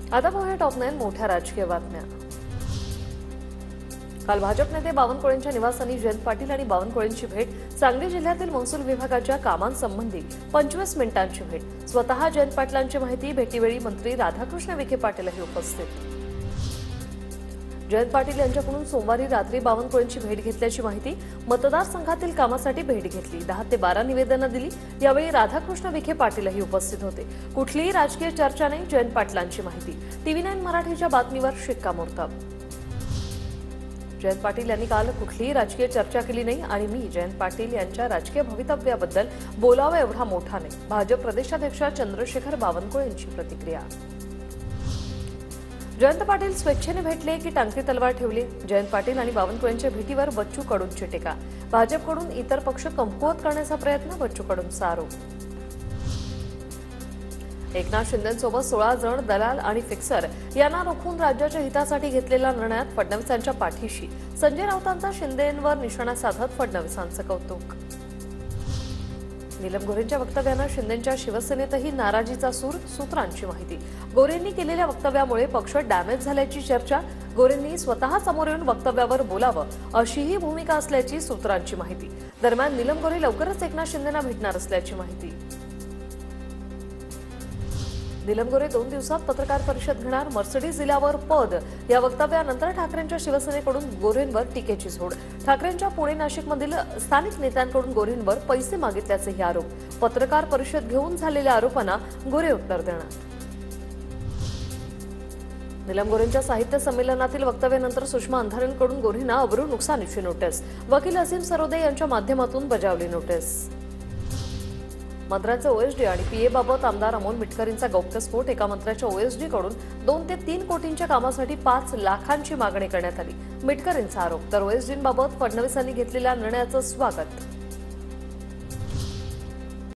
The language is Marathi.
आता पाहूया टॉप 9 मोठ्या राजकीय बातम्या। काल भाजप नेते बावनकुळेंच्या निवासस्थानी जयंत पाटील आणि बावनकुळेंची भेट। सांगली जिल्ह्यातील महसूल विभागाच्या कामांसंबंधी 25 मिनिटांची भेट। स्वतः जयंत पाटलांची माहिती। भेटीवेळी मंत्री राधाकृष्ण विखे पाटीलही उपस्थित। जयंत पाटील यांच्याकडून सोमवारी रात्री बावनकुळेंची भेट घेतल्याची माहिती। मतदारसंघातील कामासाठी भेट घेतली। 10 ते 12 निवेदनं दिली। यावेळी राधाकृष्ण विखे पाटीलही उपस्थित होते। कुठलीही राजकीय चर्चा नाही, जयंत पाटलांची माहिती। TV9 मराठीच्या बातमीवर शिक्कामोर्तब। जयंत पाटील यांनी काल कुठलीही राजकीय चर्चा केली नाही आणि मी जयंत पाटील यांच्या राजकीय भवितव्याबद्दल बोलावं एवढा मोठा नाही। भाजप प्रदेशाध्यक्ष चंद्रशेखर बावनकुळेंची प्रतिक्रिया। जयंत पाटील स्वेच्छेने भेटले की टांगती तलवार ठेवली? जयंत पाटील आणि बावनकुळेंच्या भेटीवर बच्चू कडूंची टीका। भाजपकडून इतर पक्ष कमकुवत करण्याचा प्रयत्न, बच्चू कडूंचा आरोप। एकनाथ शिंदेंसोबत 16 जण दलाल आणि फिक्सर यांना रोखून राज्याच्या हितासाठी घेतलेल्या निर्णयात फडणवीसांच्या पाठीशी। संजय राऊतांचा शिंदेंवर निशाणा साधत फडणवीसांचं कौतुक। नीलम गोऱ्हेंच्या वक्तव्यानं शिंदेंच्या शिवसेनेतही नाराजीचा सूर। सूत्रांची माहिती। गोऱ्हेंनी केलेल्या वक्तव्यामुळे पक्ष डॅमेज झाल्याची चर्चा। गोऱ्हेंनी स्वतः समोर येऊन वक्तव्यावर बोलावं अशीही भूमिका असल्याची सूत्रांची माहिती। दरम्यान नीलम गोऱ्हे लवकरच एकनाथ शिंदेंना भेटणार असल्याची माहिती। नीलम गोऱ्हे 2 दिवसात पत्रकार परिषद घेणार। मर्सिडीज दिल्यावर पद या वक्तव्यानंतर ठाकरेंच्या शिवसेनेकडून गोऱ्हेंवर टीकेची झोड। ठाकरेंच्या पुणे नाशिकमधील स्थानिक नेत्यांकडून गोऱ्हेंवर पैसे मागितल्याचेही आरोप। पत्रकार परिषद घेऊन झालेल्या आरोपांना गोऱ्हे उत्तर देणार। नीलम गोऱ्हेंच्या साहित्य संमेलनातील वक्तव्यानंतर सुषमा अंधारेंकडून गोऱ्हेंना अब्रू नुकसानीची नोटीस। वकील असीम सरोदे यांच्या माध्यमातून बजावली नोटीस। मंत्र्यांचे ओएसडी आणि पीएबाबत आमदार अमोल मिटकरींचा गौप्यस्फोट। एका मंत्र्याच्या ओएसडीकडून 2 ते 3 कोटींच्या कामासाठी 5 लाखांची मागणी करण्यात आली। मिटकरींचा आरोप। तर ओएसडींबाबत फडणवीसांनी घेतलेल्या निर्णयाचं स्वागत।